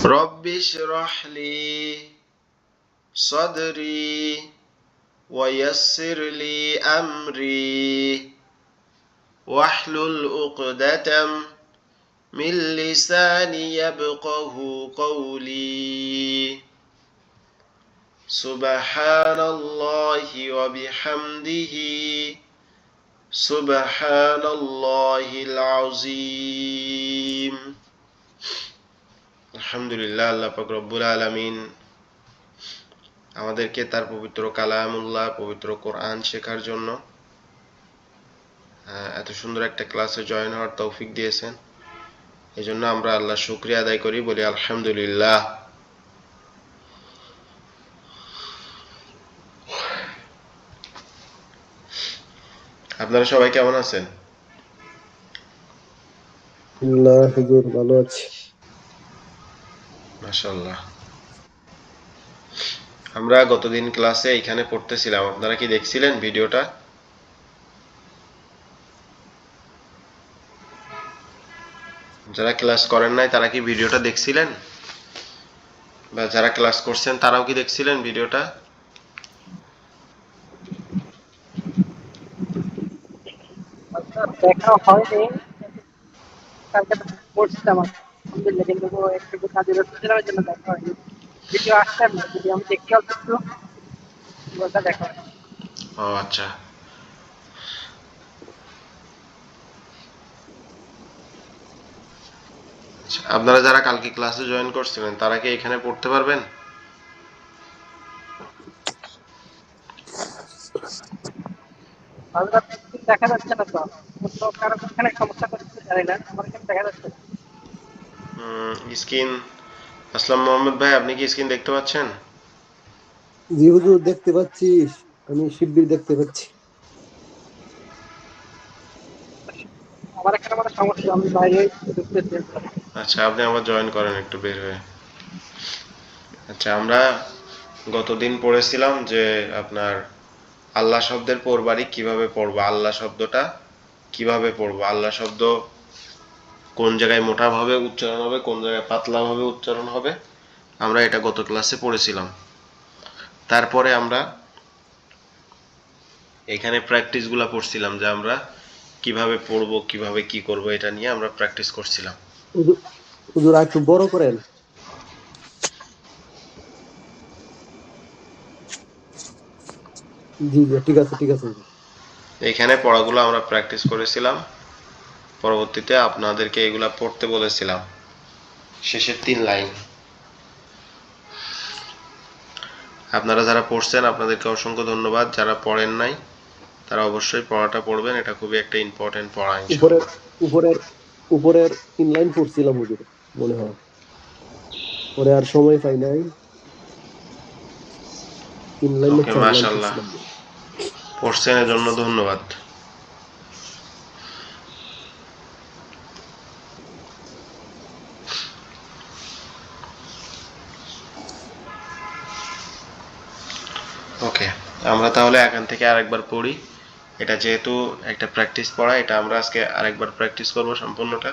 رب اشرح لي صدري ويسر لي أمري واحلل عقدة من لساني يفقه قولي سبحان الله وبحمده سبحان الله العظيم আলহামদুলিল্লাহ আল্লাহ পাক রব্বুল আলামিন আমাদেরকে তার পবিত্র কালামুল্লাহ পবিত্র কোরআন শেখার জন্য এত সুন্দর একটা ক্লাসে জয়েন হওয়ার তৌফিক দিয়েছেন। এই জন্য আমরা আল্লাহর শুকরিয়া আদায় করি, বলি আলহামদুলিল্লাহ। আপনারা সবাই কেমন আছেন? হুজুর ভালো আছি। মাশাআল্লাহ। আমরা গতদিন ক্লাসে এখানে পড়তেছিলাম, আপনারা কি দেখছিলেন ভিডিওটা? যারা ক্লাস করেন নাই তারা কি ভিডিওটা দেখছিলেন, বা যারা ক্লাস করছেন তারাও কি দেখছিলেন ভিডিওটা? দেখা হয়নি, কালকে পড়ছিলাম আলহামদুলিল্লাহ, কিন্তু একটু কাজের ব্যস্ত ছিলাম, এর জন্য দেখা হয়নি। ভিডিও আসছে না, যদি আমি দেখতে অল্প একটু ওটা দেখা হয়। ও আচ্ছা। আপনারা যারা কালকে ক্লাসে জয়েন করছিলেন তারা কি এখানে পড়তে পারবেন? তাহলে দেখা যাচ্ছে না তো, অন্য কারো এখানে সমস্যা করতে জানি না, আমার এখানে দেখা যাচ্ছে না। স্ক্রিন, আসলাম মোহাম্মদ ভাই, আপনি কি স্ক্রিন দেখতে পাচ্ছেন? জি হুজুর দেখতে পাচ্ছি, আমি শিব্বির দেখতে পাচ্ছি। আমার এখানে মানে সমস্যা, আমি বাইরে ঢুকতেছি। আচ্ছা, আপনি আবার জয়েন করেন একটু বের হয়ে। আচ্ছা, আমরা গতদিন পড়েছিলাম যে আপনার আল্লাহ শব্দের পরবারই কিভাবে পড়বো, আল্লাহ শব্দটা কিভাবে পড়বো, আল্লাহ শব্দ কোন জায়গায় মোটা ভাবে উচ্চারণ হবে, কোন জায়গায় পাতলা ভাবে উচ্চারণ হবে, আমরা এটা গত ক্লাসে পড়েছিলাম। তারপরে আমরা এখানে প্র্যাকটিসগুলো পড়ছিলাম যে আমরা কিভাবে পড়বো, কিভাবে কি করব, এটা নিয়ে আমরা প্র্যাকটিস করছিলাম। হুজুর আর একটু বড় করেন। জি জি, ঠিক আছে ঠিক আছে হুজুর। এখানে পড়াগুলো আমরা প্র্যাকটিস করেছিলাম, পরবর্তীতে আপনাদেরকে এগুলা পড়তে বলেছিলাম, শেষের 3 লাইন। আপনারা যারা পড়ছেন আপনাদেরকে অসংখ্য ধন্যবাদ, যারা পড়েন নাই তারা অবশ্যই পড়াটা পড়বেন, এটা খুবই একটা ইম্পর্টেন্ট পড়া উপরের ইনশাআল্লাহ। উপরের উপরের 3 লাইন পড়ছিলাম হুজুর, মনে হয় পরে আর সময় পাই নাই। 3 লাইন না ওকে, 4 লাইন মাশাআল্লাহ, পড়ছিলাম। পড়ছেন এজন্য ধন্যবাদ। ওকে, আমরা তাহলে এখান থেকে আরেকবার পড়ি। এটা যেহেতু একটা প্র্যাকটিস পড়া, এটা আমরা আজকে আরেকবার প্র্যাকটিস করব সম্পূর্ণটা।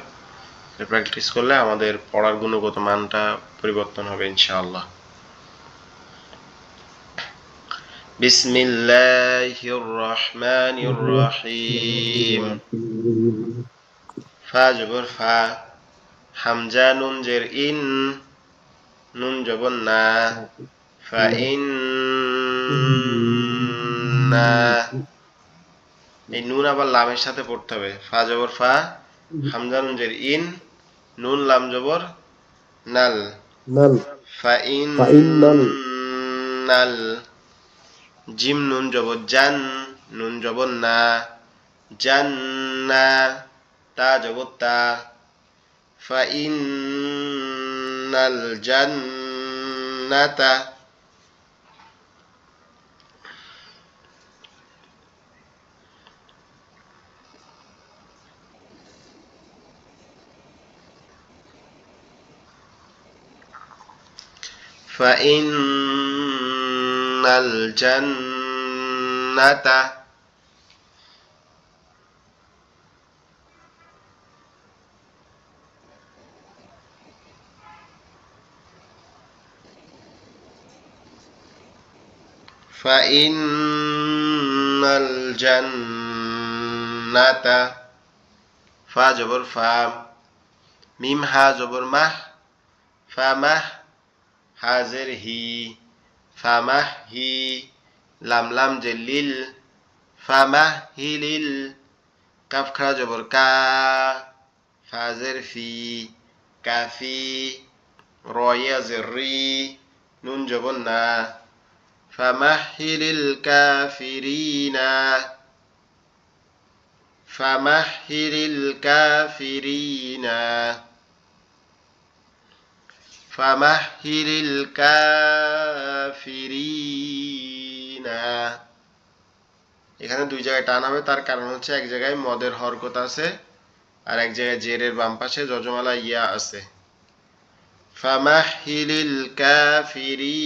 প্র্যাকটিস করলে আমাদের পড়ার গুণগত মানটা পরিবর্তন হবে ইনশাআল্লাহ। বিসমিল্লাহির রহমানির রহিম। ফা জবর ফা, হামজা নুন জের ইন, নুন জবর না, ফা ইন না। এই নুন আবার লামের সাথে পড়তে হবে। ফা জবর ফা, হামজা নুন জের ইন, নুন লাম জবর নাল, নাল, ফা ইন ফাইনাল, নাল। জিম নুন জবর জান, নুন জবর না, জান্না। তা জবর তা, ফা ইন্নাল জান্নাতা। فإن الجنة ফাইন্নাল জান্নাতা, ফা জবর ফা, মিম হা জবর মাহ, ফামাহ, হাজের হি, ফামাহ হি, লাম লাম জেলিল, ফামাহ হিলিল, কাফ খা জবর কা, ফাজের ফি, কাফি, রয়া জেরি, নুন জবর না, ফামাহিলিল কাফিরিনা, ফামাহিলিল কাফিরিনা, ফামাহিলিল কাফিরিনা। এখানে দুই জায়গায় টান হবে, তার কারণ হচ্ছে এক জায়গায় মদের হরকত আছে আর এক জায়গায় জেরের বাম পাশে যজমালা ইয়া আছে। ফামাহিলিল কাফিরিনা,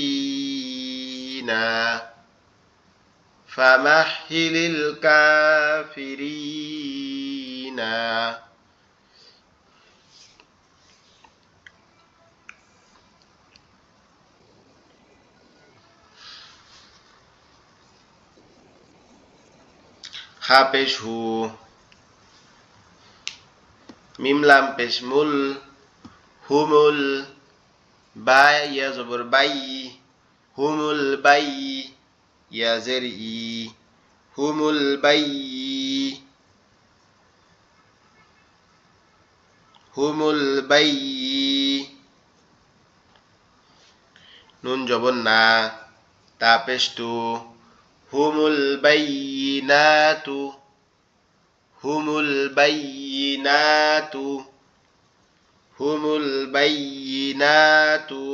ফামাহিলিল কাফিরিনা। হা পেশ হু, মিম লাম পেশ মুল, হুমুল, বা ইয়া জবর বাই, হুমুল বাই, ইয়া জের ই, হুমুল বাই, হুমুল বাই, নুন জবর না, তা পেশ তু, হুমুল বাইনাতু, হুমুল বাইনাতু, হুমুল বাইনাতু,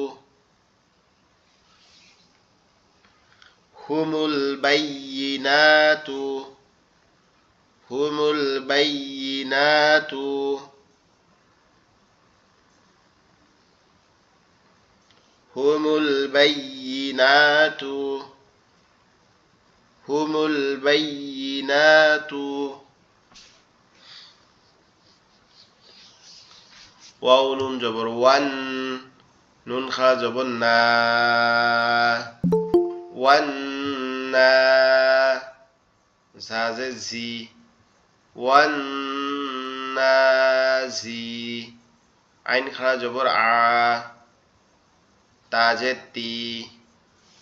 হুমুল বাইনাতু, হুমুল বাইনাতু, হুমুল বাইনাতু, হুমুল বাইনাতু। ওয়াও নুন জবর ওয়ান, নুন খা জবর না, ওয়ান্না, ঝাজে জি, ওয়ান্নাজি, আইন খা জবর আ, তাজে তি,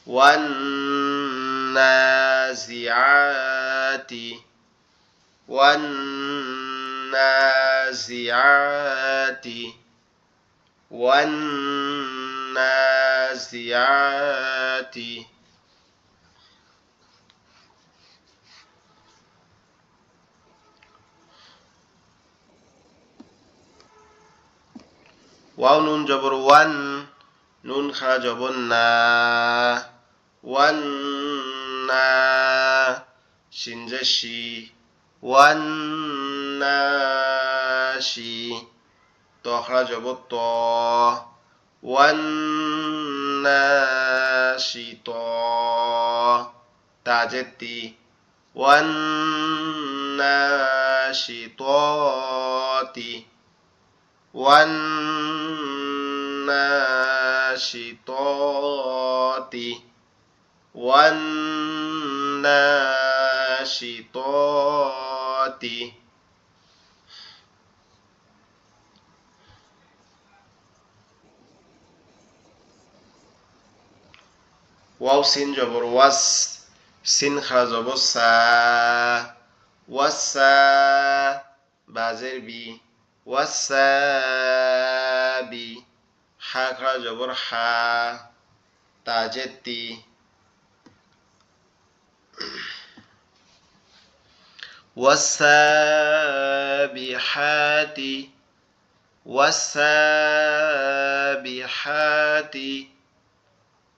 ওয়ান্নাজিআতি, ওয়ান্নাজিআতি, ওয়ান্নাজিআতি। ওয়াও নুন জবর ওয়ান, নুন খা জবর না, ওয়ান্না, শিনজে শি, ওয়ান্নাশি, ত খা জবর ত, ওয়ান্নাশিত, তাজে তি, ওয়ান্নাশিততি, ওয়ান্নাশিততি, ওয়ান্নাশিততি। ওয়াও সিন জবর ওয়াস, সিন খা জবর সা, ওয়াসা, বাজের বি, ওয়াসাবি, হা খা জবর হা, তাজে তি, ওয়াসাবিহাতি, ওয়াসাবিহাতি,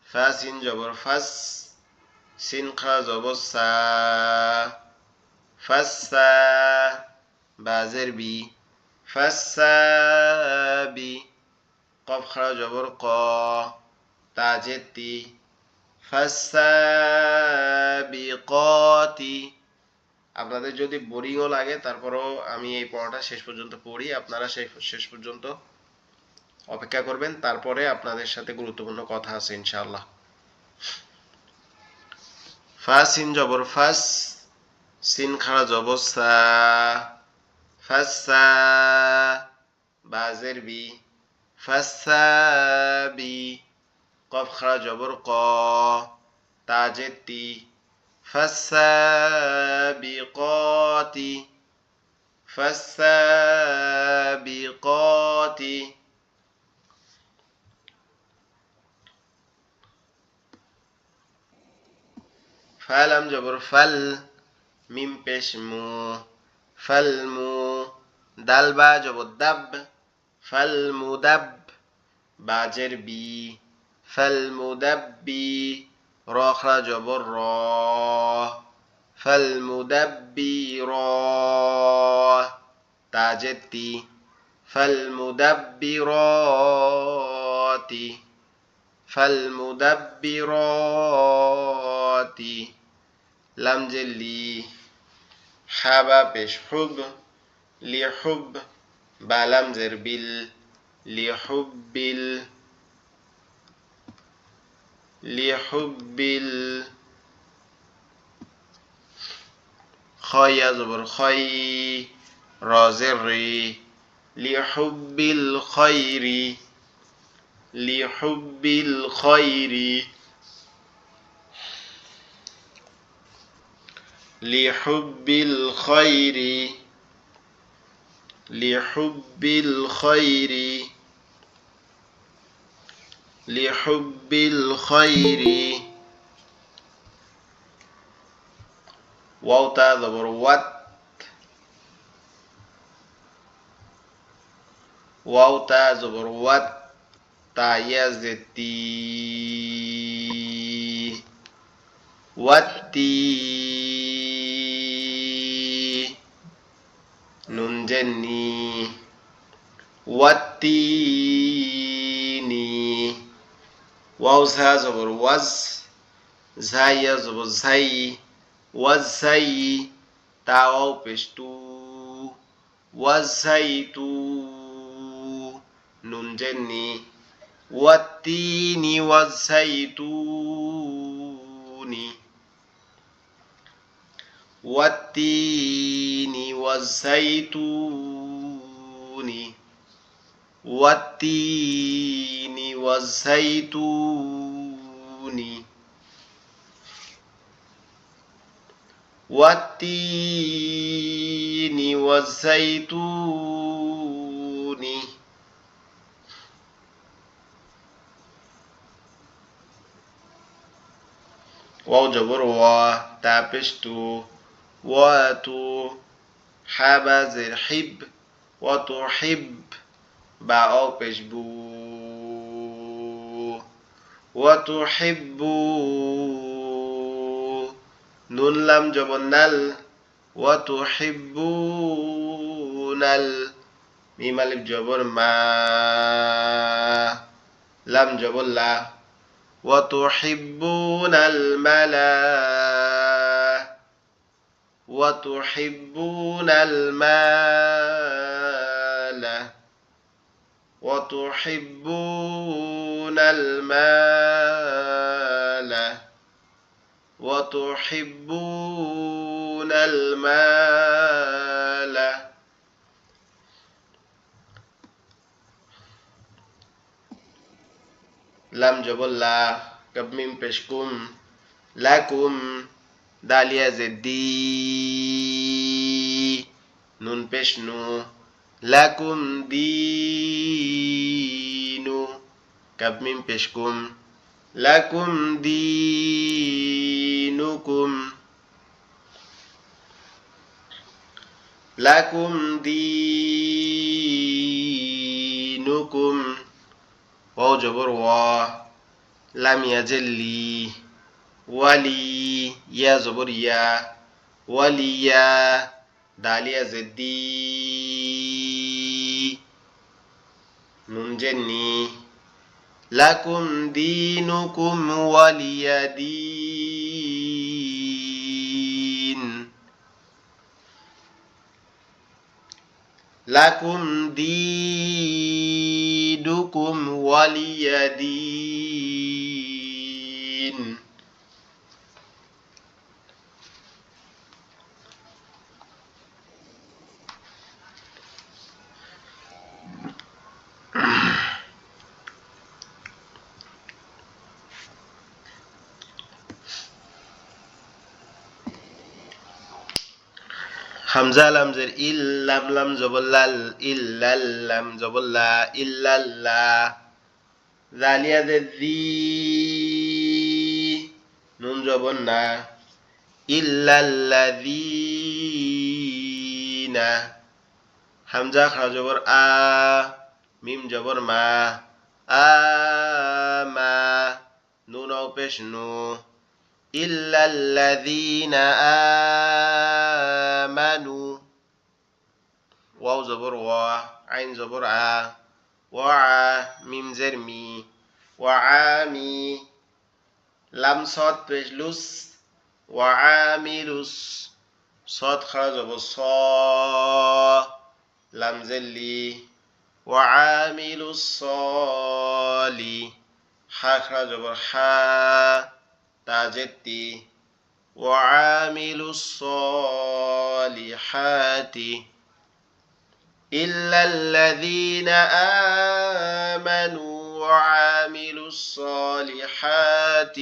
ফা সিন জবর ফাস, সিন খা জবর সা, ফাসা, বাজের বি, ফাসাবি, কফ খা জবর ক, তাজে তি, ফাসাবিকতি। আপনাদের যদি বোরিংও লাগে তারপরেও আমি এই পড়াটা শেষ পর্যন্ত পড়ি, আপনারা শেষ পর্যন্ত অপেক্ষা করবেন, তারপরে আপনাদের সাথে গুরুত্বপূর্ণ কথা আছে ইনশাআল্লাহ। ফা সিন জবর ফাস, সিন খাড়া জবর সা, ফাসা, বাজের বি, ফাসাবি, কফ খাড়া জবর ক, তাজের তি, ফাসাবিকতি, ফাসাবিকতি। ফালাম জবর ফাল, মিম পেশ মু, ফালমু, দাল বা জবর দাব, ফালমুদাব, বাজের বি, ফালমুদাব্বি, র খাড়া জবর র, ফালমুদাব্বির, তাজের তি, ফালমুদাব্বিরাতি, ফালমুদাব্বিরাতি। লাম জেলি, হাবা পেশ হুব, লিহুব, বালাম জের বিল, লিহুব্বিল, লিহুব্বিল। খয়া জবর খই, রজের রি, লিহুব্বিল খৈরি, লিহুব্বিল খৈরি, লিহুব্বিল খৈরি, লিহুব্বিল খৈরি, লিহুব্বিল খৈরি। ওয়াওতা জবর ওয়াত, ওয়াওতা জবর ওয়াত, তা ইয়াজের তি, ওয়াত্তি, নুন জের নি, ওয়াত্তিনি। ওয়াও ঝা জবর ওয়াজ, ঝাইয়া জবর ঝাই, ওয়াজ্জাই, তা ওয়াও পেশ তু, ওয়াজ্জাইতু, নুন জের নি, ওয়াত্তিনি ওয়াজ্জাইতুনি, ওয়াত্তিনি ওয়াজ্জাইতুনি, ওয়াত্তিনি ওয়াজ্জাইতুনি, ওয়াত্তিনি ওয়াজ্জাইতুনি। ওয়াও জবর ওয়া, তা পেশ তু, ওয়াতু, হাবা জের হিব, ওয়াতুহিব, বা ওয়াও পেশ বু, ওয়াতুহিব্বু, নুন লাম জবর নাল, ওয়াতুহিব্বুনাল, মিম আলিফ জবর মা, লাম জবর লা, ওয়াতুহিব্বুনাল মালা, ওয়াতুহিব্বুনাল মালা, ওয়াতুহিব্বুনাল মালা, ওয়াতুহিব্বুনাল মালা। লাম জবর লা, কাব মিম পেশ কুম, লাকুম, দালিয়া জেদ্দি, নুন পেশ নু, লাকুম দিনু, কাব মিম পেশ কুম, লাকুম দিনুকুম, লাকুম দিনুকুম। ওয়াও জবর ওয়া, লাম ইয়াজেল্লি, ওয়ালি, ইয়া জবর ইয়া, ওয়ালিয়া, দালিয়া জেদ্দি, নুন জেন্নি, লাকুম দিনুকুম ওয়ালিয়া দিন, লাকুম দিনুকুম ওয়ালিয়া দিন। হামজা লাম জের ইল, লাম লাম জবর লাল, ইল্লাল, লাম জবর লা, ইল্লাল্লাহ। জালিয়া জের জি, নুন জবর না, ইল্লাল্লাযীনা। হামজা খারা জবর আ, মিম জবর মা, আমা, নুন ও পেশ নু, ইল্লাল্লাযীনা আমানু। ওয়াও জবর ওয়া, আইন জবর আ, ওয়া, মিম জের মি, ওয়ামি, লাম সদ পেশ লুস, ওয়ামিলুস। সদ খারা জবর স, লাম জের লি, ওয়ামিলুস সলি। হা খারা জবর হা, তা জের তি, ওয়ামিলুস সলিহাতি। إلا الذين آمنوا وعملوا الصالحات،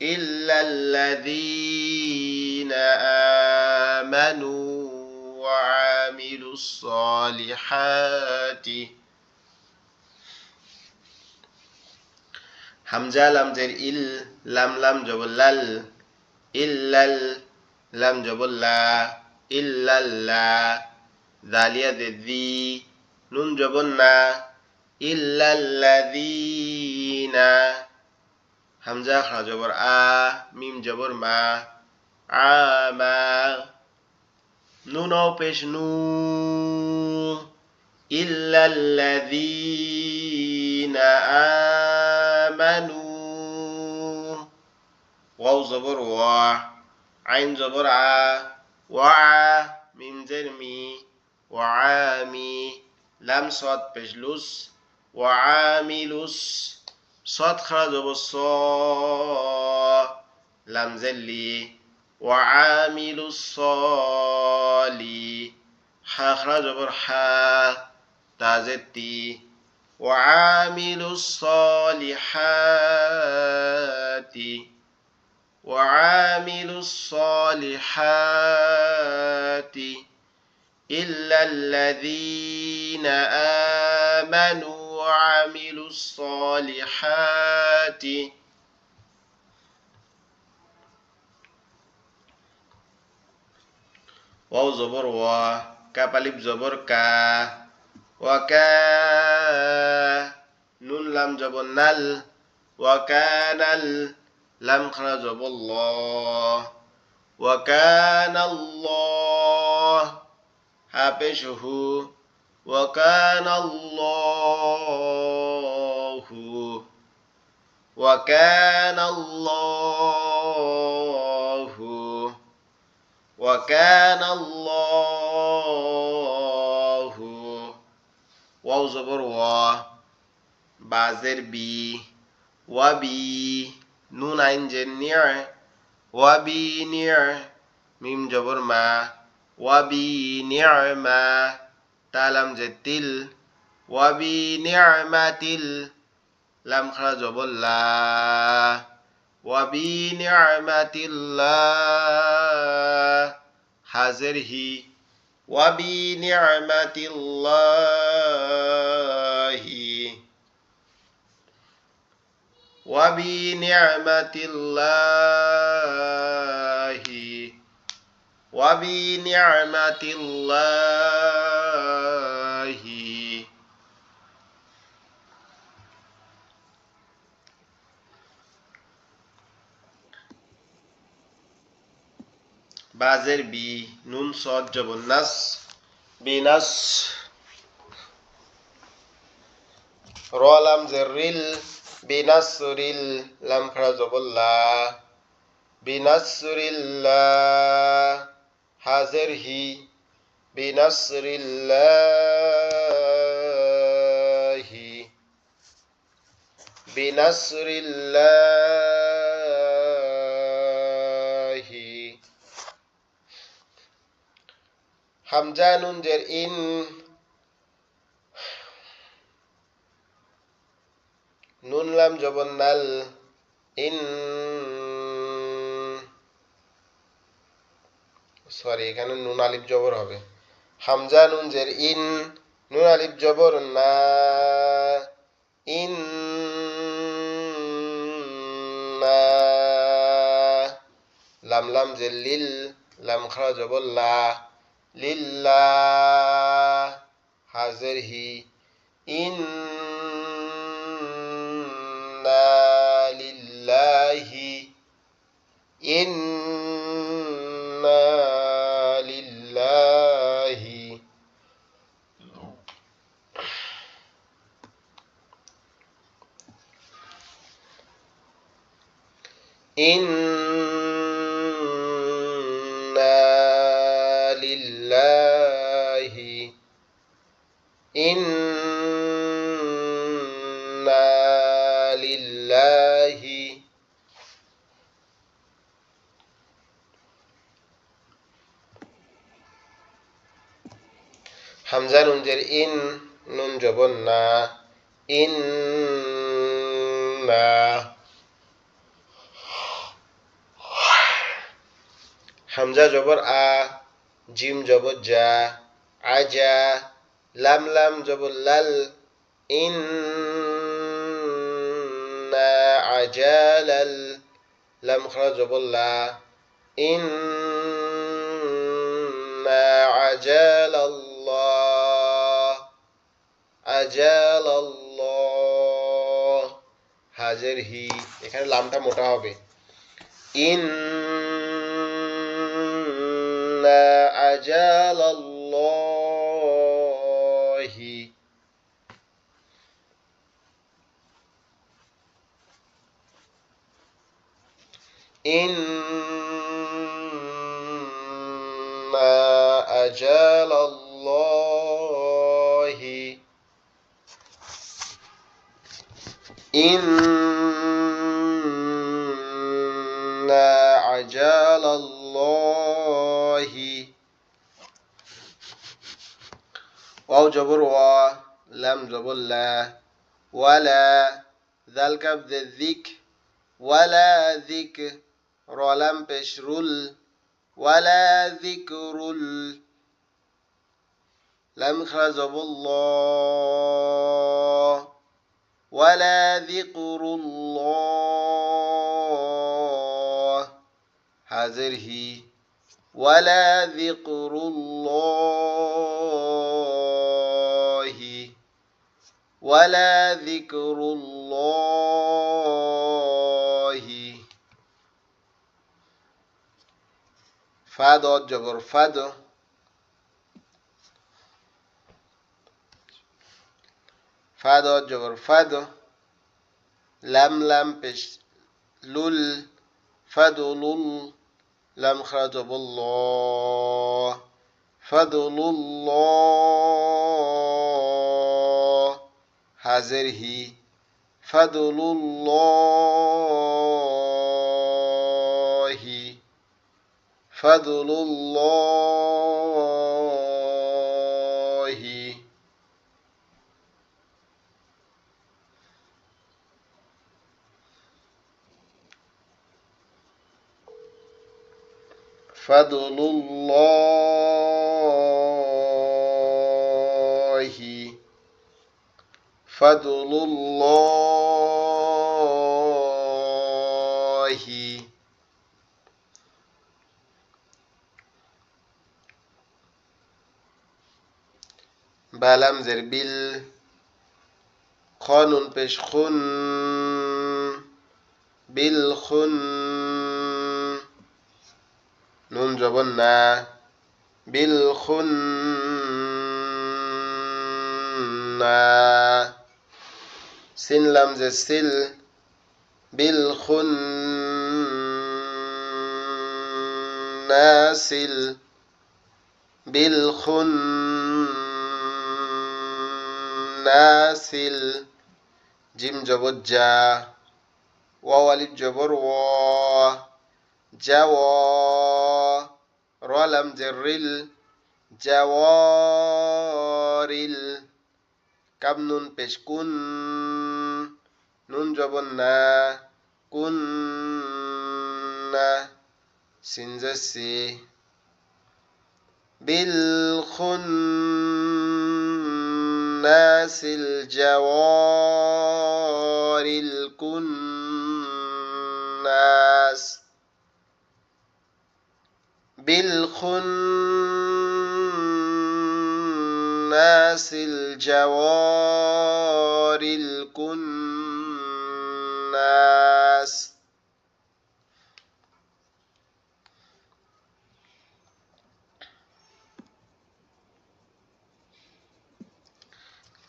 إلا الذين آمنوا وعملوا الصالحات. হামজা লাম জের ইল, লাম লাম জবর লাল, ইল্লাল, লাম জবর লা, ইল্লাল্লাহ। জালিয়া জের জি, নুন জবর না, ইল্লাল্লাযীনা। হামজা খারা জবর আ, মিম জবর মা, আমা, নুন ও পেশ নু, ইল্লাল্লাযীনা আমানু। ওয়াও জবর ওয়া, আইন জবর আ, ওয়া, মিম জের মি, ওয়ামি, লাম সদ পেশ লুস, ওয়ামিলুস। সদ খারা জবর স, লাম জের লি, ওয়ামিলুস সলি। হা খারা জবর হা, তা জের তি, ওয়ামিলুস সলিহাতি, وعاملوا الصالحات، إلا الذين آمنوا وعملوا الصالحات. واو زبر وا، كاف ألف زبر كا، وكا، نون لام زبر نل، وكان لم خرج الله، وكان الله حبشه، وكان الله، وكان الله، وكان الله. واو زبر وا، بازر بي، وبي، নুন আইন জের নিয়া, ওয়াবি নিয়া, মিম জবর মা, ওয়াবি নিয়ামা, তালাম জের তিল, ওয়াবি নিয়ামাতিল, লাম খারা জবর লা, ওয়াবি নিয়ামাতিল্লাহ। হাজের হি, ওয়াবি নিয়ামাতিল্লাহি, وبنعمة الله، وبنعمة الله. বাজের বি, নুন সদ জবর নাস, বিনাস। র লাম জের রিল, বিনাসরিল, লাম খারা জবর লা, বিনাসরিল্লাহ। হাজের হি, বিনাসরিল্লাহি, বিনাসরিল্লাহি। হামজা নুন জের ইন, নুন লাম জবর নাল, ইন। সরি, এখানে নুন আলিফ জবর হবে। হামজা নুন জের ইন, নুন আলিফ জবর না, ইন না। লাম লাম জের লিল, লাম খারা জবর লা, লিল্লাহ। হাজের হি, ইন্না লিল্লাহি, ইন্না লিল্লাহি। ইন্না লিল্লাহি, ইন্না লিল্লাহি। হামজা নুন জের ইন, নুন জবর না, ইন না। হামজা জবর আ, জিম জবর জা, আজা। লাম লাম জবর লাল, ইন্না আজালাল। লাম খারা জবর লা, ইন্না আজালাল্লাহ, আজালাল্লাহ। হাজের হি, এখানে লামটা মোটা হবে। ইন্না আজালাল্লাহি, ইন্না আজালাল্লাহি, ইন্না আজালাল্লাহি। ওয়াও জবর ওয়া, লাম জবর লা, ওয়ালা। জাল কাফ জের যিক, ওয়ালা যিক। র লাম পেশ রুল, ওয়ালা যিকরুল। লাম খারা জবর ল, ওয়ালা যিকরুল্লাহ। হাজের হি, ওয়ালা যিকরুল্লাহি, ওয়ালা যিকরুল্লাহি। ফা দদ জবর ফাদ, ফা দদ জবর ফাদ। লাম লাম পেশ লুল, ফাদলুল। লাম খারা জবর ল, ফাদলুল্লাহ। হাজের হি, ফাদলুল্লাহি, ফাদলুল্লাহি। ফাদলুল্লাহি, ফাদলুল্লাহি। বালাম জের বিল, খ নুন পেশ খুন, বিল খুন। নুন জবর না, বিল খুন না। সিন লাম জের সিল, বিল খুন নাসিল, বিল খুন নাসিল। জিম জবর জা, ওয়াও আলিফ জবর ওয়া, জাওয়া। র লাম জের রিল, জাওয়ারিল। কাব নুন পেশ কুন, নুন জবর না, কুন না। সিন জের সি, بالخناس الجوار الكناس بالخناس الجوار الكناس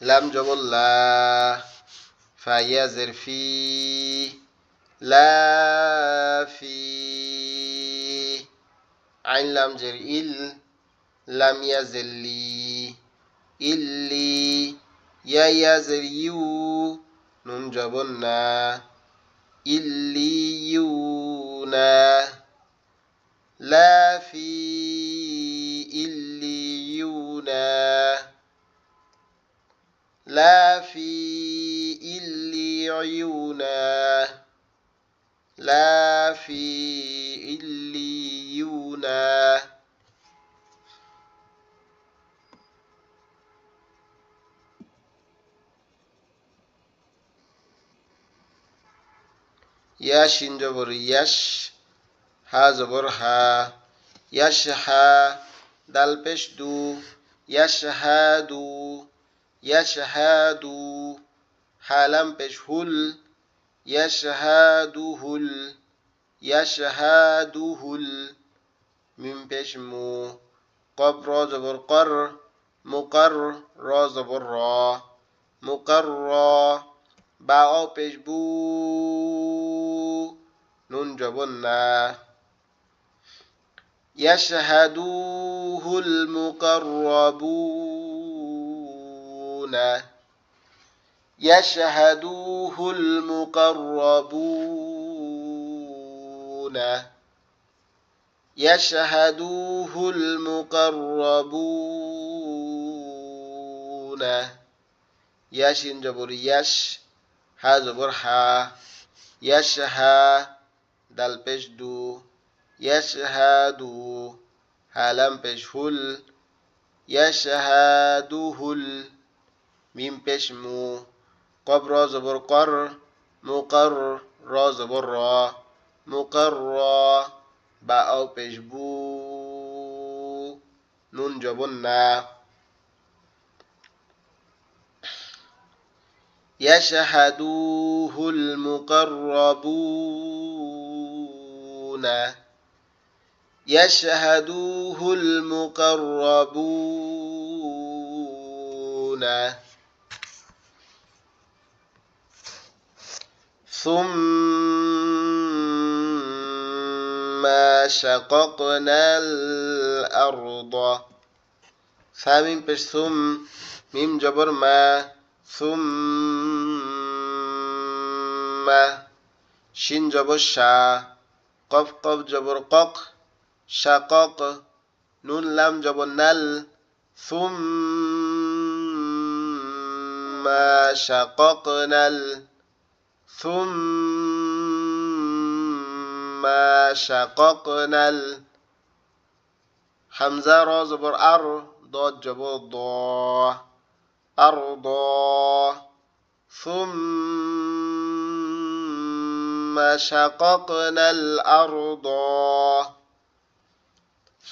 لام جبر لا فيزر في لا في عين لام جر لم يزل لي إلي يا يزر يو نون جبنا إليونا لا في إليونا لا في إليونا لا في إليونا يا شين جبر يش ها زبر ها يشها دال پیش دو يشهدو يشهدو حالم پیش هل يشهدهل يشهدهل ميم پیش مو قب را زبر قر مقر را زبر را مقر با پیش بو نون جبن نه يشهدوه المقربون يشهدوه المقربون يشهدوه المقربون يشين جبر يش ها زبر ها يشها دال پیش دو يشهدو حالم پیش هل يشهدهل ميم پیش مو قب را زبر قر مقر را زبر را مقر با پیش بو نون جبن نه يشهدوه المقربون يشهدوه المقربون ثم شققنا الأرض ثامين پیش ثم ميم جبر ما ثم شين جبر شا قف قف جبر قق شقق نون لام جبر نل ثم شققنا ثم شققنا حمزة را زبر أر ضاد جبر ضا أرضا ثم شققنا الأرض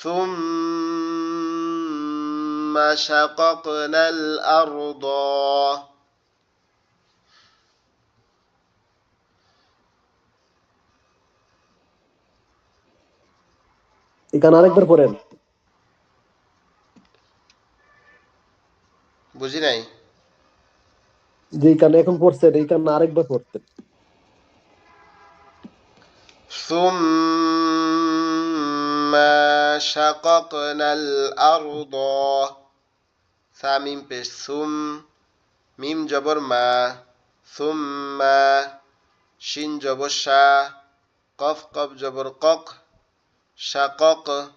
ثم شققنا الأرض এখানে আরেকবার পড়েন। বুঝি নাই যে কানে এখন পড়ছেন এই কানে আরেকবার পড়তেন। ثم شققنا الأرض ثامين پیش ثم ميم جبر ما ثم شين جبر شا قف قف جبر قق شقق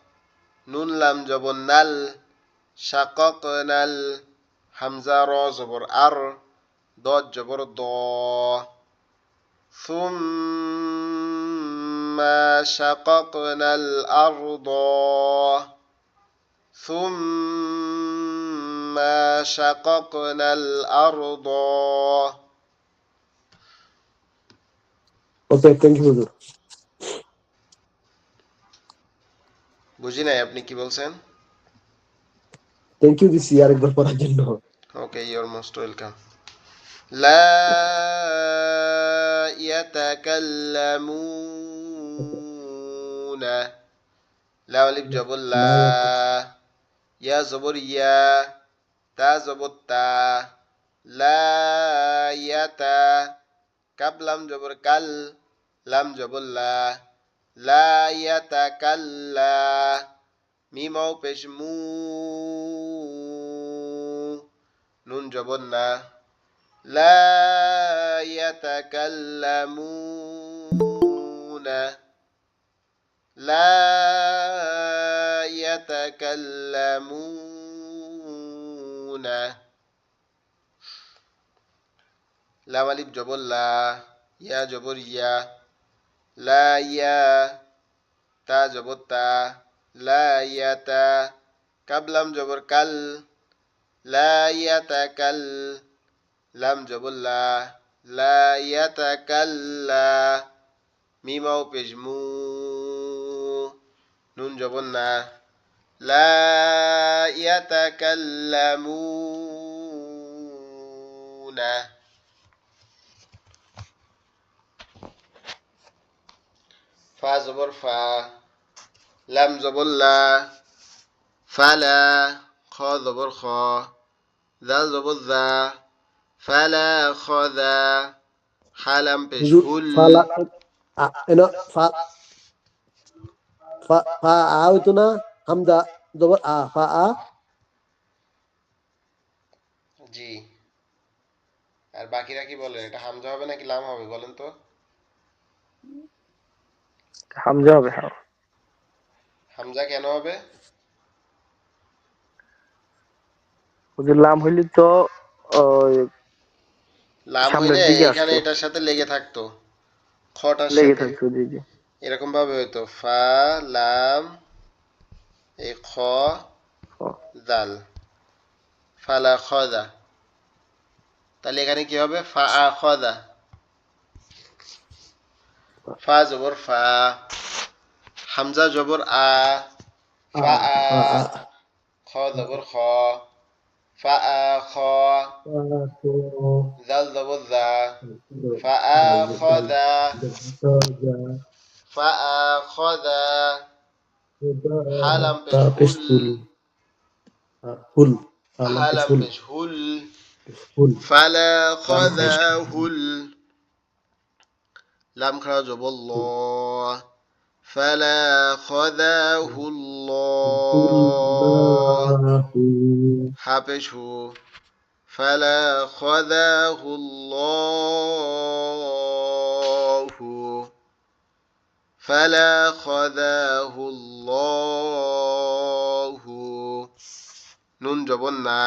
نون لام جبر نل شققنا حمزة را زبر أر ضاد جبر ضا ثم شققنا الأرض ثم شققنا الأرض ওকে, থ্যাংক ইউ হুজুর। বুঝি নাই আপনি কি বলছেন থ্যাংক ইউ দিছি আরেকবার পড়ার জন্য। ওকে ইউর মোস্ট ওয়েলকাম لا يتكلمون لا ألف جبر لا لا يا زبر يا تا زبر تا لا يتا كاب لام جبر كل لام جبر لا لا يتكلا ميم أو পেশ মু নুন জবর না لا يتكلمون لا يتكلمون لا ألف جبر لا يا جبر يا لا يا تا جبر تا لا يتا كاب لام جبر كل لا يتكل لام جبر لا لا يتكلا ميم أو পেশ মু নুন জবর না لا يتكلمون فا زبر فا لام زبر لا فلا خا زبر خا ذا زبر ذا فلا خذا حلم পেশ হুজুর হুল ফালা এনা ফা ফা ফা আ হইতো না, হামজা জবর আ, ফা আ। জি আর বাকিরা কি বলেন এটা হামজা হবে নাকি লাম হবে বলেন তো হামজা হবে, হ্যাঁ। হামজা কেন হবে হুজুর লাম হইলে তো ওই লাম সামনের হইলে দিকে এখানে আসতো, এটার সাথে লেগে থাকতো খটার লেগে সাথে থাকতো। জি জি। এরকম ভাবে হইতো ফা লাম এই খ ও, দাল ফালা খদা তাহলে এখানে কি হবে ফা আ খদা ফা জবর ফা হামজা জবর আ আ ফা আ ফা আ খ জবর খ ফা আ খ জাল জবর জা ফা আ খদা ফা আ খদা হালাম পেশ হুল পেশফুল, ফুল, আলাম হালাম পেশফুল, পেশ হুল ফুল, ফালা আলাম পেশ খদা হুল লাম খারা জবর ল فلا خذاه الله حبشه فلا خذاه الله فلا خذاه الله নুন জবর না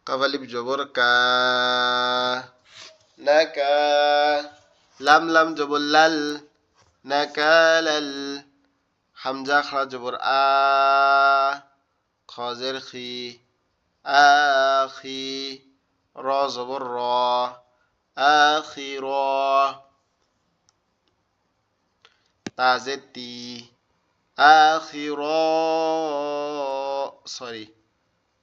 কাফালিপ জবর কা নাকা লাম লাম জবর লাল নাকালাল হামজা খা জবর আ খাজের খি আখি র জবর র আখির তাজের তি আখির সরি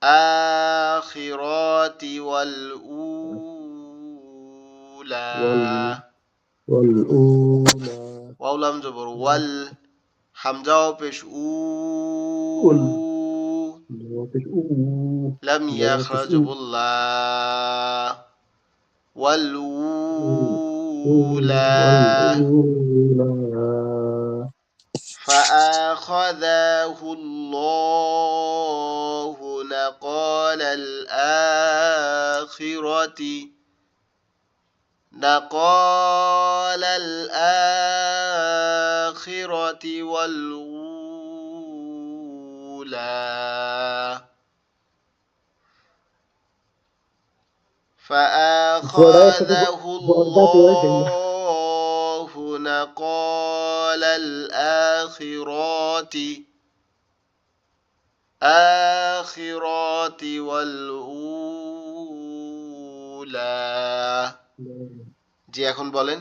الآخرات والأولى والأولى واو لام جبر وال حمزة وبش أول أو جوابش لم جوابش يخرج بالله والأولى والأولى فأخذه الله نقال الآخرة نقال الآخرة والأولى فأخذه الله نقال الآخرات আখিরাতি ওয়াল উলা। জি এখন বলেন।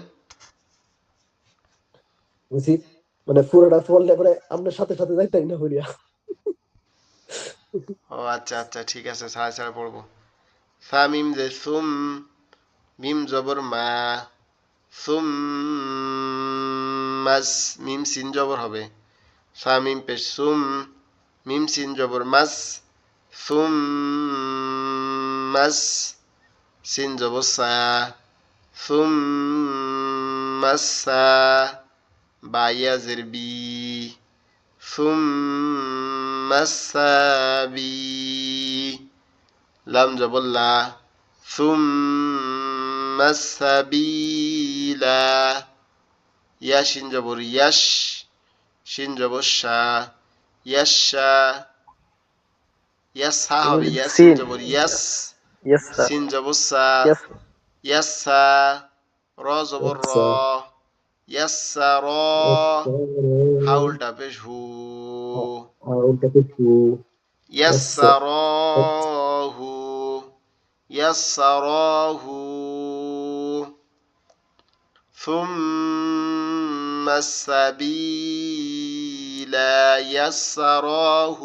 বুঝছি, মানে পুরোটা পড়লে পরে আপনার সাথে সাথে যাইতাই না হইয়া। ও আচ্ছা আচ্ছা ঠিক আছে, সাড়ে সাড়ে পড়বো। ফা মিম যে সুম, মিম জবর মা, সুম মাস, মিম সিন জবর হবে। ফা মিম পেশ সুম, মিম সিন জবর মাস, সুম মাস, সিন জবর সা, সুম মাসা, বা ইয়াজের বি, সুম মাসাবি, লাম জবর লা, সুম মাসাবিলা, ইয়া শিন জবর ইয়াশ, শিন জবর শা, ইয়াশা, ইয়াসা হবে, ইয়া সিন সিন জবর ইয়াস, ইয়াসা সিন জবর সা, ইয়াস ইয়াসা, র জবর র, আচ্ছা, ইয়াসা র, আচ্ছা, হাউলটা পেশ হু, আর ওটাকে একটু আচ্ছা, ইয়াসা র আচ্ছা, হু, ইয়াসা র হু, ثم السبيل يسره،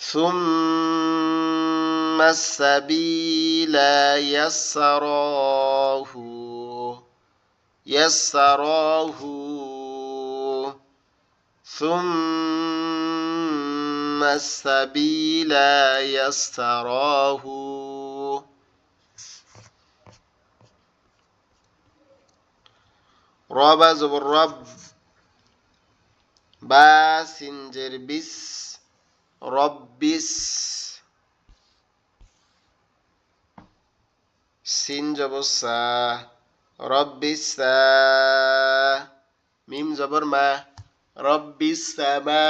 ثم السبيل يسره، يسره، ثم السبيل يسره. رب زبر رب، با سنجر بس، ربس، সিন জবর সা, রব্বিসা, মিম জবর মা, রব্বিসামা,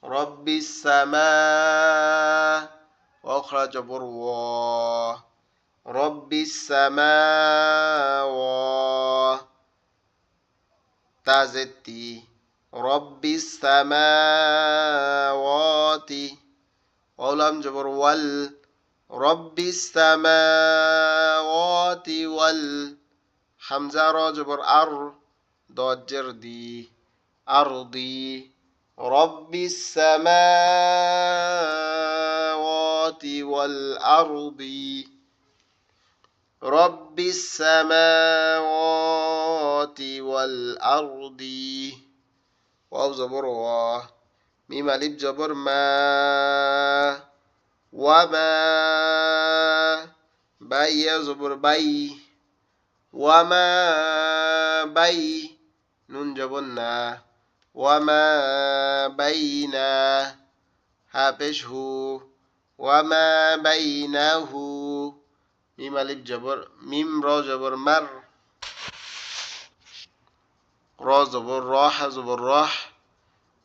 রব্বিসামা, অখরা জবর ওয়া, রব্বিসামা ওয়া, তাজেতি, রব্বিসামাওয়াতি, ওলাম জবর ওয়াল, রব্বিসামাওয়াতি ওয়াল, হামজা র জবর আর, দজ্জের দি, আরদি, রব্বিসামাওয়াতি ওয়াল আরদি, রব্বিসামাওয়াতি ওয়াল আরদি। ওয়াও জবর ওয়া, মিম আলিফ জবর মা, ওয়ামা, বা ইয়া জবর বাই, ওয়ামা বাই, নুন জবর না, ওয়ামা বাইনা, হা পেশ হু, ওয়ামা বাইনাহু, মিম আলিফ জবর, মিম র জবর মার, র জবর র, হা জবর রহ,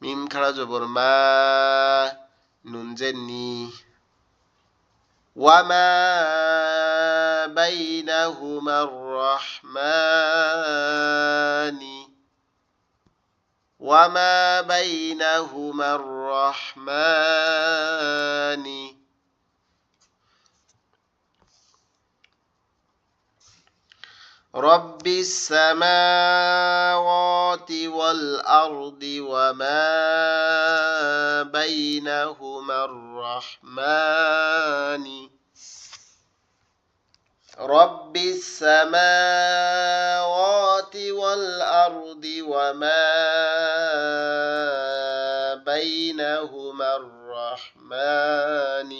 মিম খাড়া জবর মা, নুন জের নি, ওয়ামা বাইনাহুমা রহমানি, ওয়ামা বাইনাহুমা রহমানি। رب السماوات والأرض وما بينهما الرحمن، رب السماوات والأرض وما بينهما الرحمن.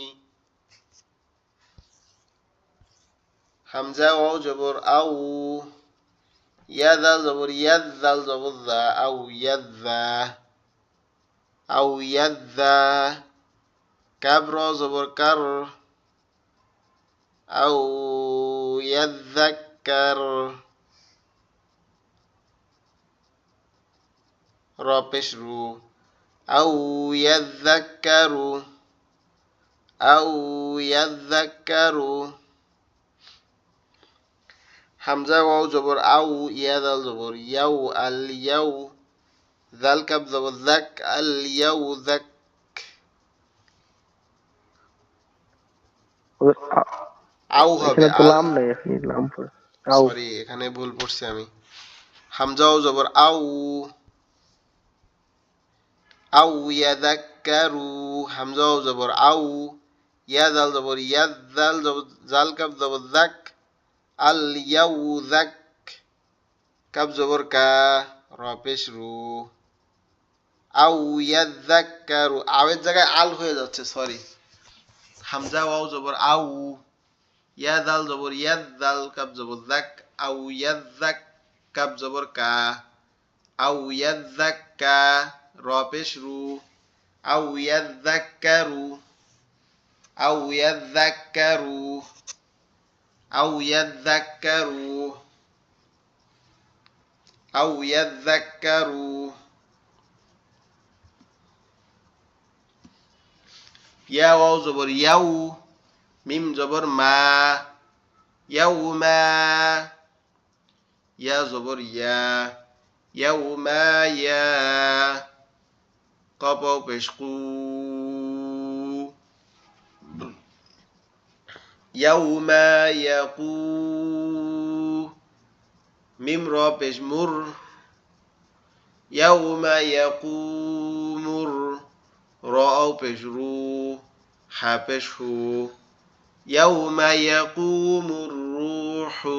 হামজা ও জবর আউ, ইয়াদা জবর ইয়াদাল জবর দা, আউ ইয়াদা, আউ ইয়াদা, কাব র জবর কার, আউ ইয়াদাক্কার, র পেশ রু, আউ ইয়াদাক্কারু, আউ ইয়াদাক্কারু, হামজা ওয়াও জবর আউ, ইয়া দাল জবর ইয়াউ, আল ইয়াউ, জাল কাব জবর জাক, আল ইয়াউ জাক। আউ হবে এখানে তো আল, লাম নাই, আপনি লাম পড়ে আও। সরি এখানে ভুল পড়ছি আমি। হামজা ওয়াও জবর আউ, আউ ইয়াযাক্কারু, হামজা ওয়াও জবর আউ, ইয়া দাল জবর ইয়াদ, জাল জবর জাল কাব জবর জাক, আল ইয়াউ জাক, কাব জবর কা, র পেশ রু, আউ ইয়াযাক্কারু, আওয়ের জায়গায় আল হয়ে যাচ্ছে, সরি। হামজা ওয়াও জবর আউ, ইয়া দাল জবর ইয়াদ, জাল কাব জবর জাক, আউ ইয়াযাক, কাব জবর কা, আউ ইয়াযাক্কা, র পেশ রু, আউ ইয়াযাক্কারু, আউ ইয়াযাক্কারু, আউ ইয়াযাক্কারু, আউ ইয়াযাক্কারু। ইয়া ওয়াও জবর ইয়াউ, মিম জবর মা, ইয়াউ মা, ইয়া জবর ইয়া, ইয়াউ মা ইয়া, কপ ওয়াও পেশ কু, ইয়াউ মা ইয়াকু, মিম র পেশ মুর, ইয়াউ মা ইয়াকুমুর, র আও পেশ রু, হা পেশ হু, ইয়াউমা ইয়াকুমুর রূহু,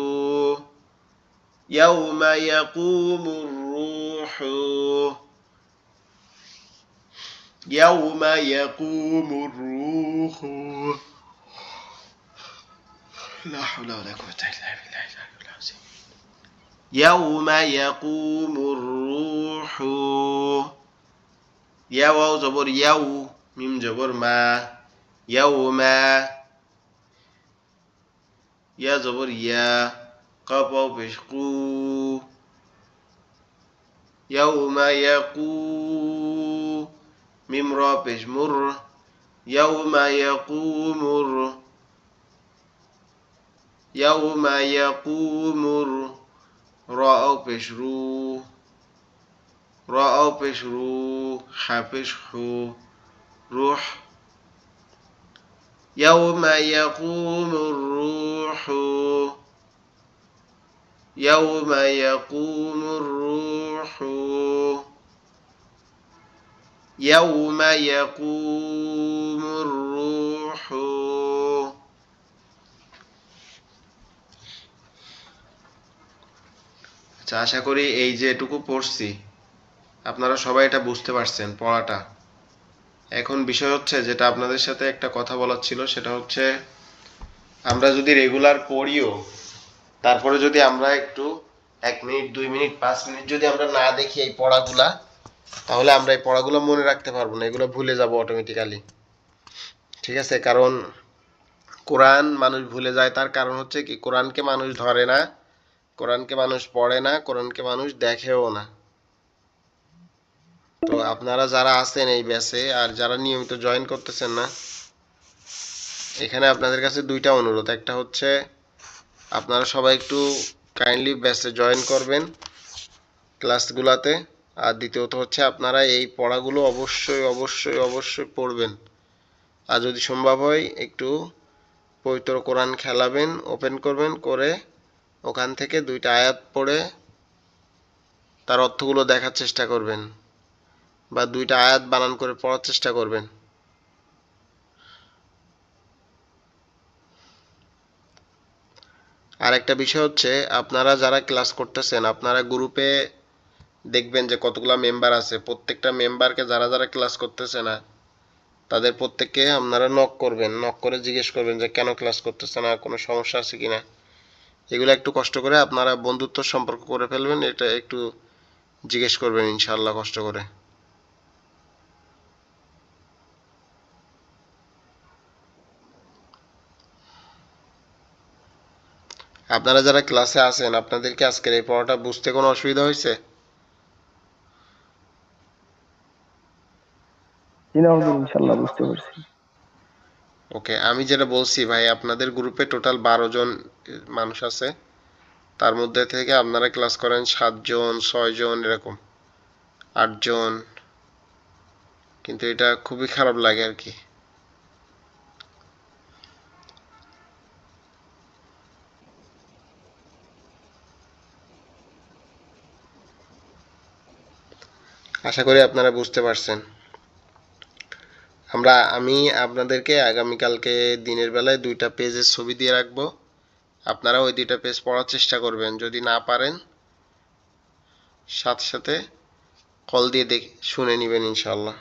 ইয়াউমা ইয়াকুমুর রূহু, ইয়াউমা ইয়াকুমুর রূহু। লা হাওলা ওয়ালা কুওয়াতা ইল্লা বিল্লাহিল আলিয়্যিল আযীম। ইয়াউমা ইয়াকুমুর রূহু, ইয়া ওয়াও জবর ইয়াউ, মিম জবর মা, ইয়াউমা, ইয়া জবর ইয়া, কাফ ওয়াও পেশ কু, ইয়াউমা ইয়াকু, মিম র পেশ মুর, ইয়াউমা ইয়াকুমুর, ইয়াউমা ইয়াকুমুর, র আও পেশ রু, র আও পেশ রু, হা পেশ হু, রুহ, ইয়াউমা ইয়াকুমুর রূহু, ইয়াউমা ইয়াকুমুর রূহু, ইয়াউমা ইয়াকুমুর রূহু। আচ্ছা, আশা করি এই যে এটুকু পড়ছি আপনারা সবাই এটা বুঝতে পারছেন পড়াটা। এখন বিষয় হচ্ছে যেটা আপনাদের সাথে একটা কথা বলার ছিল, সেটা হচ্ছে আমরা যদি রেগুলার পড়িও, তারপরে যদি আমরা একটু 1 মিনিট 2 মিনিট 5 মিনিট যদি আমরা না দেখি এই পড়াগুলা, তাহলে আমরা এই পড়াগুলো মনে রাখতে পারবো না, এগুলো ভুলে যাব অটোমেটিক্যালি। ঠিক আছে? কারণ কোরআন মানুষ ভুলে যায়, তার কারণ হচ্ছে কি, কোরআনকে মানুষ ধরে না, কোরআনকে মানুষ পড়ে না, কোরআনকে মানুষ দেখেও না। তো আপনারা যারা আছেন এই ব্যাচে আর যারা নিয়মিত জয়েন করতেছেন না, এখানে আপনাদের কাছে দুইটা অনুরোধ। একটা হচ্ছে আপনারা সবাই একটু কাইন্ডলি ব্যাচে জয়েন করবেন ক্লাসগুলাতে, আর দ্বিতীয়ত হচ্ছে আপনারা এই পড়াগুলো অবশ্যই অবশ্যই অবশ্যই পড়বেন। আর যদি সম্ভব হয় একটু পবিত্র কোরআন খেলাবেন, ওপেন করবেন, করে ওখান থেকে 2টা আয়াত পড়ে তার অর্থগুলো দেখার চেষ্টা করবেন, বা 2টা আয়াত বানান করে পড়ার চেষ্টা করবেন। আর একটা বিষয় হচ্ছে, আপনারা যারা ক্লাস করতেছেন, আপনারা গ্রুপে দেখবেন যে কতগুলা মেম্বার আছে, প্রত্যেকটা মেম্বারকে যারা যারা ক্লাস করতেছে না, তাদের প্রত্যেককে আপনারা নক করবেন, নক করে জিজ্ঞেস করবেন যে কেন ক্লাস করতেছে না, কোনো সমস্যা আছে কিনা। এগুলো একটু কষ্ট করে আপনারা বন্ধুত্ব সম্পর্ক করে ফেলবেন, এটা একটু জিজ্ঞেস করবেন ইনশাআল্লাহ কষ্ট করে। আপনারা যারা ক্লাসে আছেন, আপনাদেরকে আজকের এই পড়াটা বুঝতে কোনো অসুবিধা হয়েছে? জি না হুজুর, ইনশাআল্লাহ বুঝতে পারছি। ওকে, আমি যেটা বলছি ভাই, আপনাদের গ্রুপে টোটাল 12 জন মানুষ আছে। তার মধ্যে থেকে আপনারা ক্লাস করেন 7 জন 6 জন এরকম 8 জন, কিন্তু এটা খুবই খারাপ লাগে আর কি। আশা করি আপনারা বুঝতে পারছেন। আমি আপনাদেরকে আগামীকালকে দিনের বেলায় 2টা পেজের ছবি দিয়ে রাখবো, আপনারা ওই 2টা পেজ পড়ার চেষ্টা করবেন। যদি না পারেন সাথে সাথে কল দিয়ে শুনে নেবেন ইনশাল্লাহ।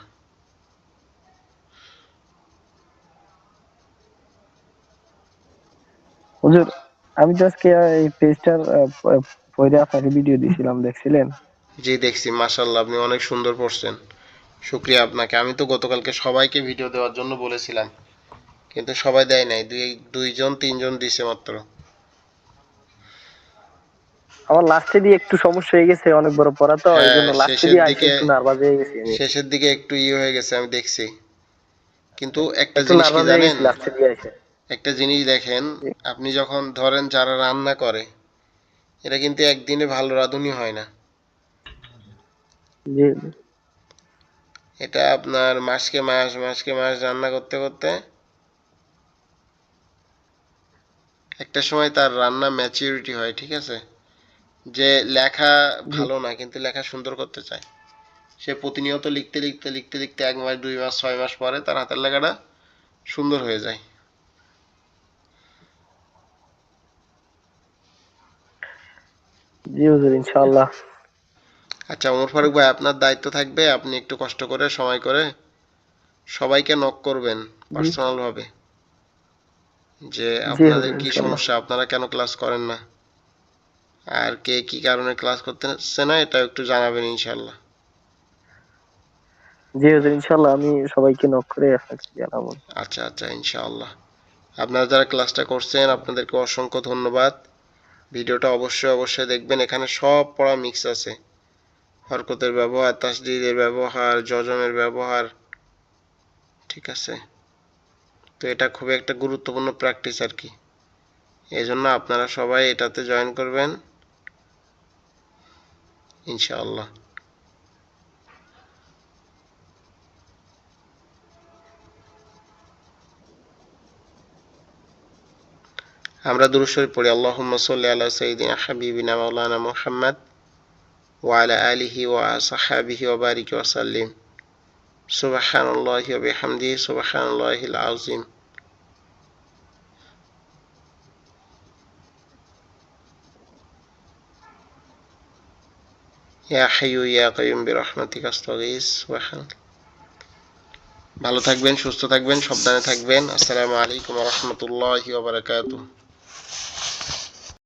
হুজুর, আমি তো আজকে এই পেজটার পরে আপনাকে ভিডিও দিছিলাম, দেখছিলেন? জি দেখছি, মাশাল্লাহ আপনি অনেক সুন্দর পড়ছেন, শুক্রিয়া আপনাকে। আমি তো গতকালকে সবাইকে ভিডিও দেওয়ার জন্য বলেছিলাম, কিন্তু সবাই দেয় নাই, দুইজন 3জন দিছে মাত্র। আমার লাস্টে দিয়ে একটু সমস্যা হয়ে গেছে, অনেক বড় পড়া তো, এই হ্যাঁ, জন্য লাস্টে দিয়ে আসে একটু নার্ভাস হয়ে গেছি আমি। শেষের দিকে একটু হয়ে গেছে, আমি দেখছি। কিন্তু একটা একটু জিনিস কি নার্ভাস হয়ে জানেন, গেছি লাস্টে দিয়ে আসে। একটা জিনিস দেখেন, আপনি যখন ধরেন যারা রান্না করে, এরা কিন্তু একদিনে ভালো রাঁধুনি হয় না। জি এটা আপনার মাসকে মাস মাসকে মাস রান্না করতে করতে একটা সময় তার রান্না ম্যাচিউরিটি হয়, ঠিক আছে? যে লেখা জি ভালো না, কিন্তু লেখা সুন্দর করতে চায়, সে প্রতিনিয়ত লিখতে লিখতে লিখতে লিখতে 1 মাস 2 মাস 6 মাস পরে তার হাতের লেখাটা সুন্দর হয়ে যায়। জি হুজুর, ইনশাআল্লাহ। আচ্ছা ওমর ফারুক ভাই, আপনার দায়িত্ব থাকবে, আপনি একটু কষ্ট করে সময় করে সবাইকে নক করবেন জি পার্সোনাল ভাবে, যে জি আপনাদের হুজুর, কি ইনশাআল্লাহ। সমস্যা, আপনারা কেন ক্লাস করেন না, আর কে কি কারণে ক্লাস করতেছে না, এটা একটু জানাবেন ইনশাল্লাহ। জি হুজুর, ইনশাআল্লাহ আমি সবাইকে নক করে আপনাকে জানাবো। আচ্ছা আচ্ছা, ইনশাআল্লাহ। আপনারা যারা ক্লাসটা করছেন আপনাদেরকে অসংখ্য ধন্যবাদ। ভিডিওটা অবশ্যই অবশ্যই দেখবেন, এখানে সব পড়া মিক্স আছে, হরকতের ব্যবহার, তাসদিদের ব্যবহার, যজমের ব্যবহার, ঠিক আছে? তো এটা খুবই একটা গুরুত্বপূর্ণ প্র্যাকটিস আর কি, এই জন্য আপনারা সবাই এটাতে জয়েন করবেন ইনশাআল্লাহ। আমরা দুরূদ শরীফ পড়ি, আল্লাহুম্মা সাল্লি আলা সাইয়্যিদিনা হাবিবিনা মাওলানা মুহাম্মদ ওয়া আলা আলিহি ওয়া আসহাবিহি ওয়া বারিক ওয়া সাল্লিম। সুবহানাল্লাহি ওয়া বিহামদিহি সুবহানাল্লাহিল আযীম। ইয়া হাইয়্যু ইয়া কাইয়্যুম বিরহমাতিকা আস্তাগীথ। ভালো থাকবেন, সুস্থ থাকবেন, সাবধানে থাকবেন। আসসালামু আলাইকুম ওয়া রাহমাতুল্লাহি ওয়া বারাকাতুহু।